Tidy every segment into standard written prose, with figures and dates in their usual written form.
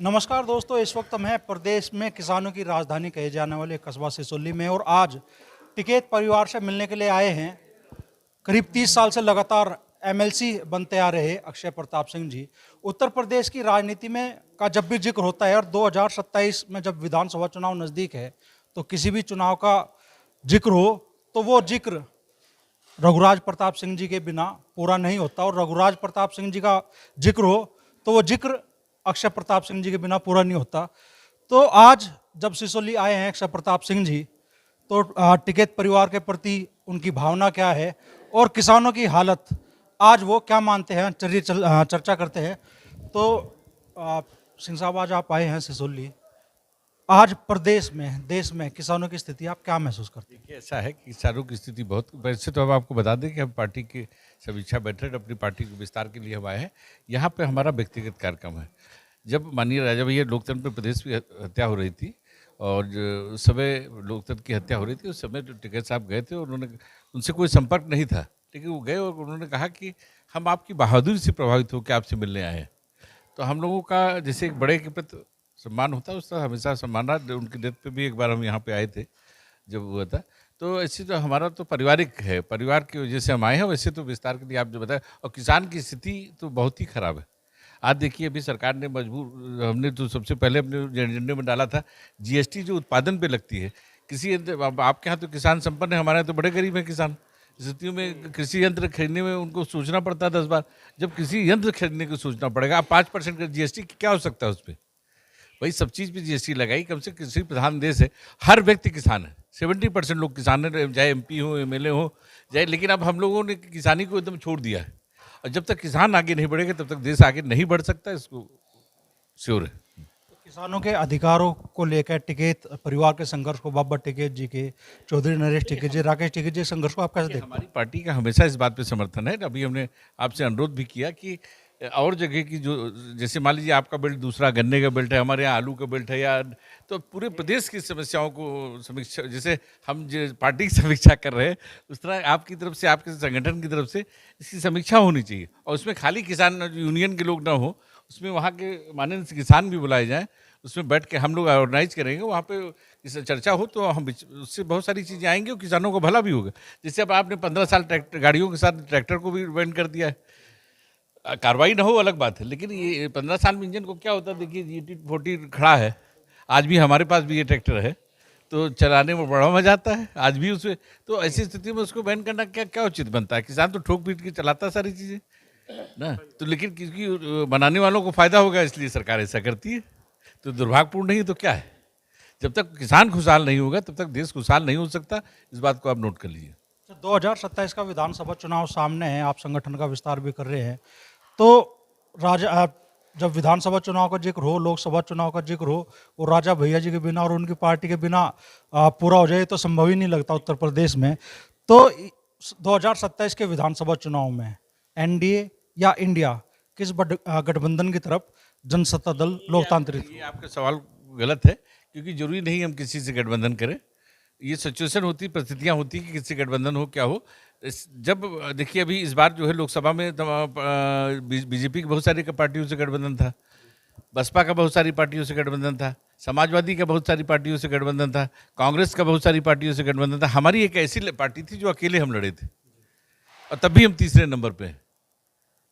नमस्कार दोस्तों, इस वक्त हम हैं प्रदेश में किसानों की राजधानी कहे जाने वाले कस्बा सिसोली में और आज टिकैत परिवार से मिलने के लिए आए हैं। करीब 30 साल से लगातार एमएलसी बनते आ रहे अक्षय प्रताप सिंह जी। उत्तर प्रदेश की राजनीति में का जब भी जिक्र होता है और 2027 में जब विधानसभा चुनाव नज़दीक है तो किसी भी चुनाव का जिक्र हो तो वो जिक्र रघुराज प्रताप सिंह जी के बिना पूरा नहीं होता और रघुराज प्रताप सिंह जी का जिक्र हो तो वो जिक्र अक्षय प्रताप सिंह जी के बिना पूरा नहीं होता। तो आज जब सिसोली आए हैं अक्षय प्रताप सिंह जी, तो टिकैत परिवार के प्रति उनकी भावना क्या है और किसानों की हालत आज वो क्या मानते हैं, चलिए चर्चा करते हैं। तो सिंह साहब, आज आप आए हैं सिसोली, आज प्रदेश में देश में किसानों की स्थिति आप क्या महसूस करते हैं? देखिए, ऐसा है कि किसानों की स्थिति बहुत वैसे तो हम आपको बता दें कि हम पार्टी की समीक्षा बैठक अपनी पार्टी के विस्तार के लिए हम आए हैं। यहाँ पे हमारा व्यक्तिगत कार्यक्रम है। जब माननीय राजा भैया लोकतंत्र प्रदेश की हत्या हो रही थी और उस समय लोकतंत्र की हत्या हो रही थी, उस समय जो टिकैत साहब गए थे, उन्होंने उनसे कोई संपर्क नहीं था, लेकिन वो गए और उन्होंने कहा कि हम आपकी बहादुरी से प्रभावित होकर आपसे मिलने आए हैं। तो हम लोगों का जैसे एक बड़े के प्रति सम्मान होता है, उस तरह हमेशा सम्मान रहा। उनकी डेथ पे भी एक बार हम यहाँ पे आए थे जब हुआ था। तो ऐसे तो हमारा तो पारिवारिक है, परिवार की वजह से हम आए हैं। वैसे तो विस्तार के लिए आप जो बताया, और किसान की स्थिति तो बहुत ही खराब है। आज देखिए, अभी सरकार ने हमने तो सबसे पहले अपने एजेंडे में डाला था जीएसटी जो उत्पादन पे लगती है। आपके यहाँ तो किसान संपन्न है, हमारे यहाँ तो बड़े गरीब हैं किसान। स्थितियों में कृषि यंत्र खरीदने में उनको सोचना पड़ता है 10 बार। जब किसी यंत्र खरीदने को सोचना पड़ेगा, आप 5% का जीएसटी क्या हो सकता है उस पर? वही सब चीज़ पे जीएसटी लगाई। कम से कृषि प्रधान देश है, हर व्यक्ति किसान है। 70% लोग किसान है, चाहे एमपी हो, एमएलए हो, चाहे। लेकिन अब हम लोगों ने किसानी को एकदम छोड़ दिया है, और जब तक किसान आगे नहीं बढ़ेगा तब तक देश आगे नहीं बढ़ सकता, इसको श्योर है। किसानों के अधिकारों को लेकर टिकैत परिवार के संघर्ष को, बाबा टिकैत जी के, चौधरी नरेश टिकैत जी, राकेश टिकैत जी संघर्ष को आप कैसे देखते हैं? हमारी पार्टी का हमेशा इस बात पे समर्थन है। अभी हमने आपसे अनुरोध भी किया कि और जगह की जो, जैसे मान लीजिए आपका बेल्ट दूसरा गन्ने का बेल्ट है, हमारे यहाँ आलू का बेल्ट है, या तो पूरे प्रदेश की समस्याओं को समीक्षा, जैसे हम जो पार्टी की समीक्षा कर रहे हैं, उस तरह आपकी तरफ से, आपके संगठन की तरफ से इसकी समीक्षा होनी चाहिए। और उसमें खाली किसान यूनियन के लोग ना हो, उसमें वहाँ के माननीय किसान भी बुलाए जाएँ। उसमें बैठ के हम लोग ऑर्गेनाइज करेंगे, वहाँ पे इस चर्चा हो तो हम उससे बहुत सारी चीज़ें आएंगी और किसानों को भला भी होगा। जैसे अब आपने 15 साल ट्रैक्टर गाड़ियों के साथ ट्रैक्टर को भी बैन कर दिया है। कार्रवाई ना हो अलग बात है, लेकिन ये 15 साल में इंजन को क्या होता है? देखिए, GT40 खड़ा है, आज भी हमारे पास भी ये ट्रैक्टर है, तो चलाने में बड़ा मजा आता है आज भी उसमें। तो ऐसी स्थिति में उसको बैन करना क्या क्या उचित बनता है? किसान तो ठोक पीट के चलाता है सारी चीज़ें ना। तो लेकिन क्योंकि बनाने वालों को फायदा होगा, इसलिए सरकार ऐसा करती है। तो दुर्भाग्यपूर्ण नहीं तो क्या है? जब तक किसान खुशहाल नहीं होगा तब तक देश खुशहाल नहीं हो सकता। इस बात को आप नोट कर लीजिए। 2027 का विधानसभा चुनाव सामने है, आप संगठन का विस्तार भी कर रहे हैं, तो जब विधानसभा चुनाव का जिक्र हो, लोकसभा चुनाव का जिक्र हो, वो राजा भैया जी के बिना और उनकी पार्टी के बिना पूरा हो जाए तो संभव ही नहीं लगता उत्तर प्रदेश में। तो 2027 के विधानसभा चुनाव में एनडीए या इंडिया किस गठबंधन की तरफ जनसत्ता दल लोकतांत्रिक? ये आपका सवाल गलत है, क्योंकि जरूरी नहीं हम किसी से गठबंधन करें। ये सिचुएशन होती, परिस्थितियाँ होती कि किसी गठबंधन हो क्या हो। जब देखिए, अभी इस बार जो है लोकसभा में बीजेपी की बहुत सारी पार्टियों से गठबंधन था, बसपा का बहुत सारी पार्टियों से गठबंधन था, समाजवादी का बहुत सारी पार्टियों से गठबंधन था, कांग्रेस का बहुत सारी पार्टियों से गठबंधन था। हमारी एक ऐसी पार्टी थी जो अकेले हम लड़े थे, और तब भी हम तीसरे नंबर पे हैं।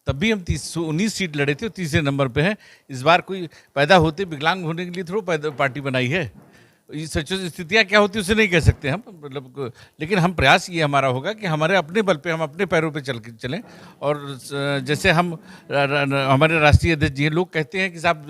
तब भी हम 19 सीट लड़े थे और तीसरे नंबर पे हैं। इस बार कोई पैदा होते विकलांग होने के लिए थोड़ा पार्टी बनाई है। ये सच स्थितियाँ क्या होती है उसे नहीं कह सकते हम, मतलब। लेकिन हम प्रयास ये हमारा होगा कि हमारे अपने बल पे हम अपने पैरों पे चलें। और जैसे हम हमारे राष्ट्रीय अध्यक्ष जी, लोग कहते हैं कि साहब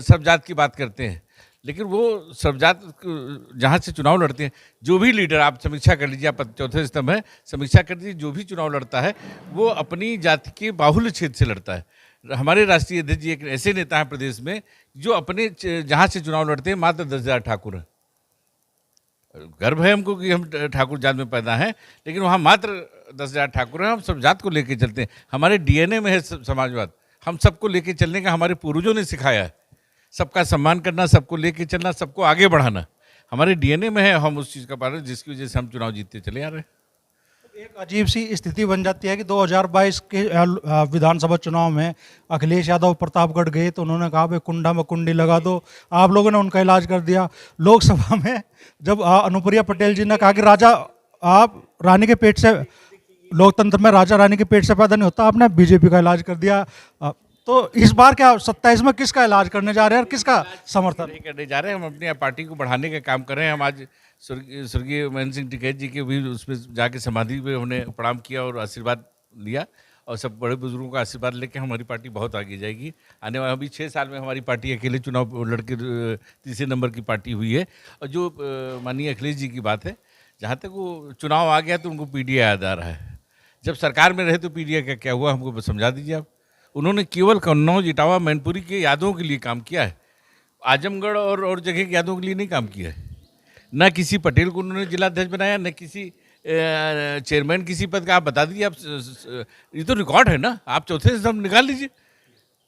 सब जात की बात करते हैं, लेकिन वो सब जात जहाँ से चुनाव लड़ते हैं, जो भी लीडर, आप समीक्षा कर लीजिए, आप चौथे स्तंभ है, समीक्षा कर लीजिए, जो भी चुनाव लड़ता है वो अपनी जाति के बाहुल्य क्षेत्र से लड़ता है। हमारे राष्ट्रीय अध्यक्ष जी एक ऐसे नेता हैं प्रदेश में जो अपने जहाँ से चुनाव लड़ते हैं मात्र 10,000 ठाकुर हैं। गर्व है हमको कि हम ठाकुर जात में पैदा हैं, लेकिन वहाँ मात्र 10,000 ठाकुर हैं। हम सब जात को लेके चलते हैं, हमारे डीएनए में है समाजवाद। हम सबको लेके चलने का हमारे पूर्वजों ने सिखाया है। सबका सम्मान करना, सबको लेके चलना, सबको आगे बढ़ाना हमारे डीएनए में है। हम उस चीज़ का पालन, जिसकी वजह से हम चुनाव जीतते चले आ रहे हैं। एक अजीब सी स्थिति बन जाती है कि 2022 के विधानसभा चुनाव में अखिलेश यादव प्रतापगढ़ गए तो उन्होंने कहा भाई कुंडा में कुंडी लगा दो, आप लोगों ने उनका इलाज कर दिया। लोकसभा में जब अनुप्रिया पटेल जी ने कहा कि राजा आप रानी के पेट से, लोकतंत्र में राजा रानी के पेट से पैदा नहीं होता, आपने बीजेपी का इलाज कर दिया। तो इस बार क्या 27 में किसका इलाज करने जा रहे हैं और किसका समर्थन नहीं करने जा रहे हैं? हम अपनी पार्टी को बढ़ाने का काम कर रहे हैं। हम आज स्वर्गीय महेंद्र सिंह टिकैत जी के भी उसमें जाके समाधि पे हमने प्रणाम किया और आशीर्वाद लिया, और सब बड़े बुजुर्गों का आशीर्वाद लेके हमारी पार्टी बहुत आगे जाएगी। आने वाले अभी 6 साल में हमारी पार्टी अकेले चुनाव लड़के तीसरे नंबर की पार्टी हुई है। और जो माननीय अखिलेश जी की बात है, जहाँ तक वो चुनाव आ गया तो उनको पीडीए याद आ रहा है। जब सरकार में रहे तो पीडीए का क्या हुआ हमको समझा दीजिए आप। उन्होंने केवल कन्नौज, इटावा, मैनपुरी के यादों के लिए काम किया है, आजमगढ़ और जगह के यादों के लिए नहीं काम किया है। न किसी पटेल को उन्होंने जिलाध्यक्ष बनाया, न किसी चेयरमैन किसी पद का। आप बता दीजिए, आप ये तो रिकॉर्ड है ना, आप चौथे से हम निकाल लीजिए।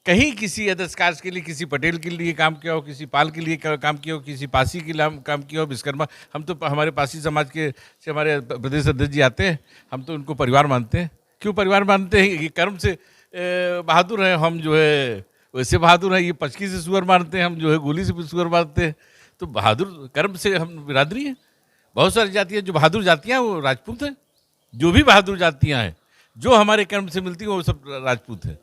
कहीं किसी अदर्स कास्ट के लिए किसी पटेल के लिए काम किया हो, किसी पाल के लिए काम किया हो, किसी पासी के लिए काम किया हो, विश्वकर्मा। हम तो हमारे पासी समाज के से हमारे प्रदेश अध्यक्ष जी आते हैं, हम तो उनको परिवार मानते हैं। क्यों परिवार मानते हैं? ये कर्म से बहादुर हैं, हम जो है वैसे बहादुर हैं। ये पचकी से सुअर मारते हैं, हम जो है गोली से सुअर मारते हैं। तो बहादुर कर्म से हम बिरादरी हैं। बहुत सारी जातियाँ जो बहादुर जातियाँ वो राजपूत हैं। जो भी बहादुर जातियाँ हैं जो हमारे कर्म से मिलती हैं वो सब राजपूत हैं।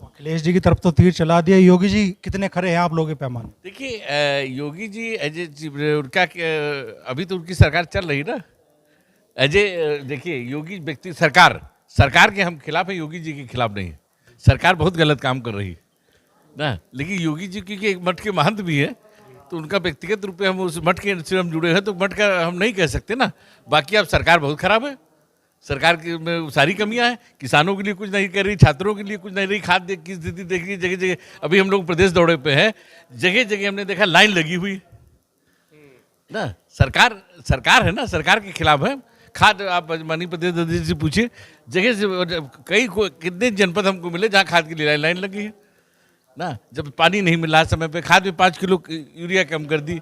अखिलेश जी की तरफ तो तीर चला दिया। योगी जी कितने खरे हैं आप लोगों के पैमाने? देखिए योगी जी उनका अभी तो उनकी सरकार चल रही ना। देखिए योगी व्यक्ति सरकार के हम खिलाफ हैं, योगी जी के खिलाफ नहीं है। सरकार बहुत गलत काम कर रही है ना, लेकिन योगी जी क्योंकि एक मठ के महंत भी है तो उनका व्यक्तिगत रूप से हम उस मठ के से हम जुड़े हैं तो मठ का हम नहीं कह सकते ना। बाकी अब सरकार बहुत खराब है, सरकार की में सारी कमियां हैं। किसानों के लिए कुछ नहीं कर रही, छात्रों के लिए कुछ नहीं रही, खाद्य की स्थिति देख रही जगह जगह। अभी हम लोग प्रदेश दौरे पे हैं, जगह जगह हमने देखा लाइन लगी हुई ना। सरकार है ना, सरकार के खिलाफ है। खाद आप मध्य प्रदेश अध्यक्ष से पूछिए, जगह से कितने जनपद हमको मिले जहाँ खाद के लिए लाइन लगी है ना। जब पानी नहीं मिला समय पे, खाद में 5 किलो यूरिया कम कर दी,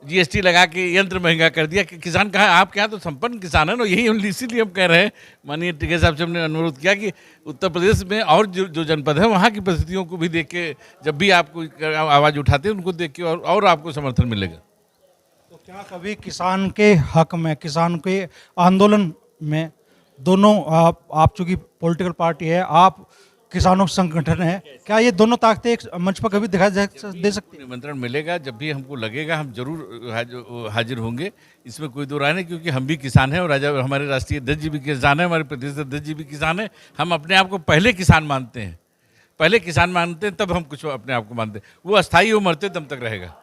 जीएसटी लगा के यंत्र महंगा कर दिया। कि किसान कहाँ, आपके यहाँ तो संपन्न किसान है ना। यही हम इसीलिए हम कह रहे हैं, माननीय टिकैत साहब से हमने अनुरोध किया कि उत्तर प्रदेश में और जो जनपद है वहाँ की परिस्थितियों को भी देख के जब भी आप कोई आवाज़ उठाते हैं उनको देख के और आपको समर्थन मिलेगा। तो क्या कभी किसान के हक में, किसान के आंदोलन में दोनों आप चूंकि पॉलिटिकल पार्टी है, आप किसानों का संगठन है, क्या ये दोनों ताकतें एक मंच पर कभी दिखाई दे सकती है? निमंत्रण मिलेगा, जब भी हमको लगेगा हम जरूर हाजिर होंगे। इसमें कोई दो राय नहीं, क्योंकि हम भी किसान हैं और हमारे राष्ट्रीय अध्यक्ष जी भी किसान हैं, हमारे प्रदेश अध्यक्ष जी भी किसान हैं। हम अपने आप को पहले किसान मानते हैं, पहले किसान मानते हैं तब हम कुछ अपने आप को मानते हैं। वो अस्थाई वो मरते दम तक रहेगा।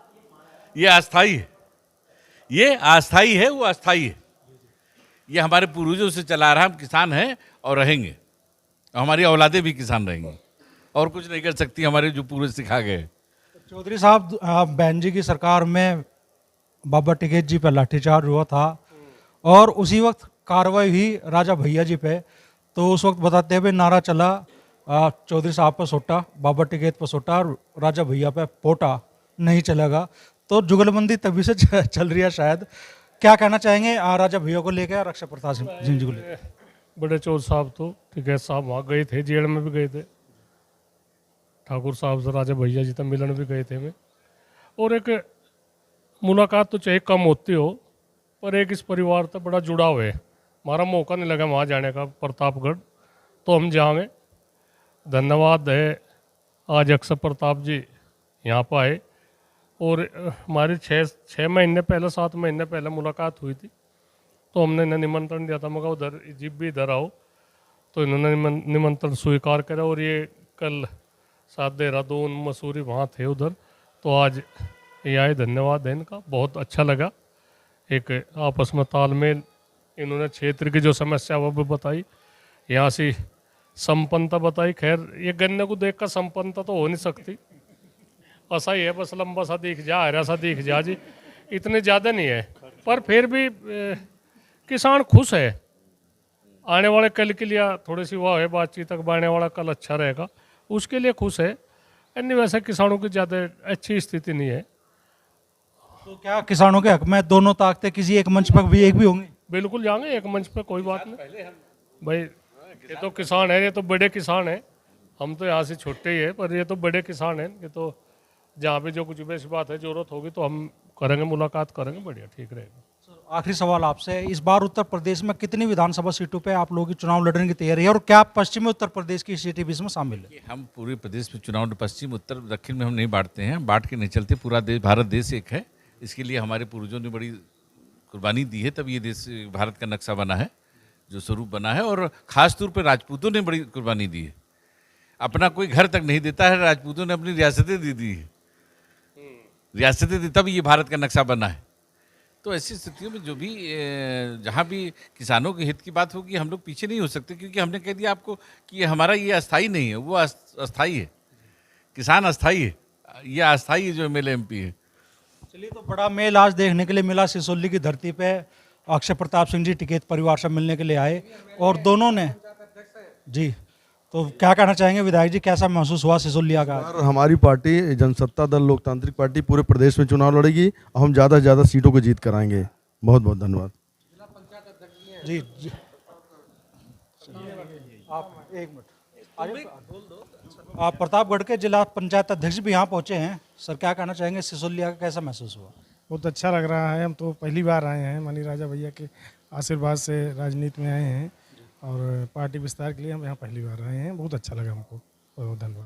ये अस्थाई है, ये अस्थाई है, वो अस्थाई है। ये हमारे पूर्वजों से चला रहा, हम किसान हैं और रहेंगे। हमारी औलादें भी किसान रहेंगी और कुछ नहीं कर सकती हमारे जो पूर्वज सिखा गए। चौधरी साहब, बहन जी की सरकार में बाबा टिकैत जी पर लाठीचार्ज हुआ था और उसी वक्त कार्रवाई हुई राजा भैया जी पे। तो उस वक्त बताते हुए नारा चला, चौधरी साहब पर सोटा, बाबा टिकैत पर सोटा, राजा भैया पे पोटा नहीं चलेगा। तो जुगलबंदी तभी से चल रही है शायद। क्या कहना चाहेंगे राजा भैया को लेकर, रक्षा प्रताप सिंह जी को लेकर? बड़े चौधरी साहब तो टिकैत साहब वहाँ गए थे, जेल में भी गए थे। ठाकुर साहब से राजा भैया जी तक मिलन भी गए थे मैं। और एक मुलाकात तो चाहे कम होती हो, पर एक इस परिवार तक बड़ा जुड़ाव है। हमारा मौका नहीं लगा वहाँ जाने का, प्रतापगढ़, तो हम जाएँ। धन्यवाद है आज अक्षय प्रताप जी यहाँ पर आए। और हमारी 6 महीने पहले, 7 महीने पहले मुलाकात हुई थी, तो हमने इन्हें निमंत्रण दिया था, मगर उधर जब भी इधर आओ, तो इन्होंने निमंत्रण स्वीकार करा। और ये कल साथ देहरादून, मसूरी वहाँ थे उधर, तो आज ये आए। धन्यवाद है इनका, बहुत अच्छा लगा। एक आपस में तालमेल, इन्होंने क्षेत्र की जो समस्या वो भी बताई, यहाँ से संपन्नता बताई। खैर ये गन्ने को देख कर संपन्नता तो हो नहीं सकती, ऐसा ही है, बस लंबा सा दिख जा, हरा सा दिख जा जी, इतने ज़्यादा नहीं है। पर फिर भी किसान खुश है। आने वाले कल के लिए थोड़ी सी वो है बातचीत, तक आने वाला कल अच्छा रहेगा, उसके लिए खुश है। अन्य वैसे किसानों की ज़्यादा अच्छी स्थिति नहीं है। तो क्या किसानों के हक में दोनों ताकतें किसी एक मंच पर भी एक भी होंगी? बिल्कुल जाएंगे एक मंच पे, कोई बात नहीं भाई। ये तो किसान है, ये तो बड़े किसान हैं, हम तो यहाँ से छोटे ही है, पर ये तो बड़े किसान हैं। ये तो जहाँ पे जो कुछ भी ऐसी बात है, जरूरत होगी तो हम करेंगे, मुलाकात करेंगे, बढ़िया ठीक रहेगा। आखिरी सवाल आपसे, इस बार उत्तर प्रदेश में कितनी विधानसभा सीटों पे आप लोगों की चुनाव लड़ने की तैयारी है, और क्या पश्चिमी उत्तर प्रदेश की सीटें भी इसमें शामिल है? कि हम पूरे प्रदेश में चुनाव पश्चिम उत्तर दक्षिण में हम नहीं बांटते हैं, बांट के नहीं चलते। पूरा देश, भारत देश एक है। इसके लिए हमारे पूर्वजों ने बड़ी कुर्बानी दी है, तब ये देश भारत का नक्शा बना है, जो स्वरूप बना है। और खास तौर पर राजपूतों ने बड़ी कुर्बानी दी है। अपना कोई घर तक नहीं देता है, राजपूतों ने अपनी रियासतें दे दी है, रियासतें दी, तब ये भारत का नक्शा बना है। तो ऐसी स्थितियों में जो भी जहाँ भी किसानों के हित की बात होगी, हम लोग पीछे नहीं हो सकते, क्योंकि हमने कह दिया आपको कि ये हमारा ये अस्थाई नहीं है, वो अस्थाई है। किसान अस्थाई है, ये अस्थाई जो MLA MP है। चलिए, तो बड़ा मेल आज देखने के लिए मिला। सिसोली की धरती पे अक्षय प्रताप सिंह जी टिकैत परिवार से मिलने के लिए आए, और दोनों ने जी, तो क्या कहना चाहेंगे विधायक जी, कैसा महसूस हुआ सिसोलिया का? और हमारी पार्टी जनसत्ता दल लोकतांत्रिक पार्टी पूरे प्रदेश में चुनाव लड़ेगी, और हम ज़्यादा से ज़्यादा सीटों को जीत कराएंगे। बहुत बहुत धन्यवाद। जी जी, आप एक मिनट, आप प्रतापगढ़ के जिला पंचायत अध्यक्ष भी यहाँ पहुँचे हैं। सर, क्या कहना चाहेंगे, सिसोलिया का कैसा महसूस हुआ? बहुत अच्छा लग रहा है। हम तो पहली बार आए हैं, मनी राजा भैया के आशीर्वाद से राजनीति में आए हैं, और पार्टी विस्तार के लिए हम यहाँ पहली बार आए हैं। बहुत अच्छा लगा हमको। बहुत धन्यवाद।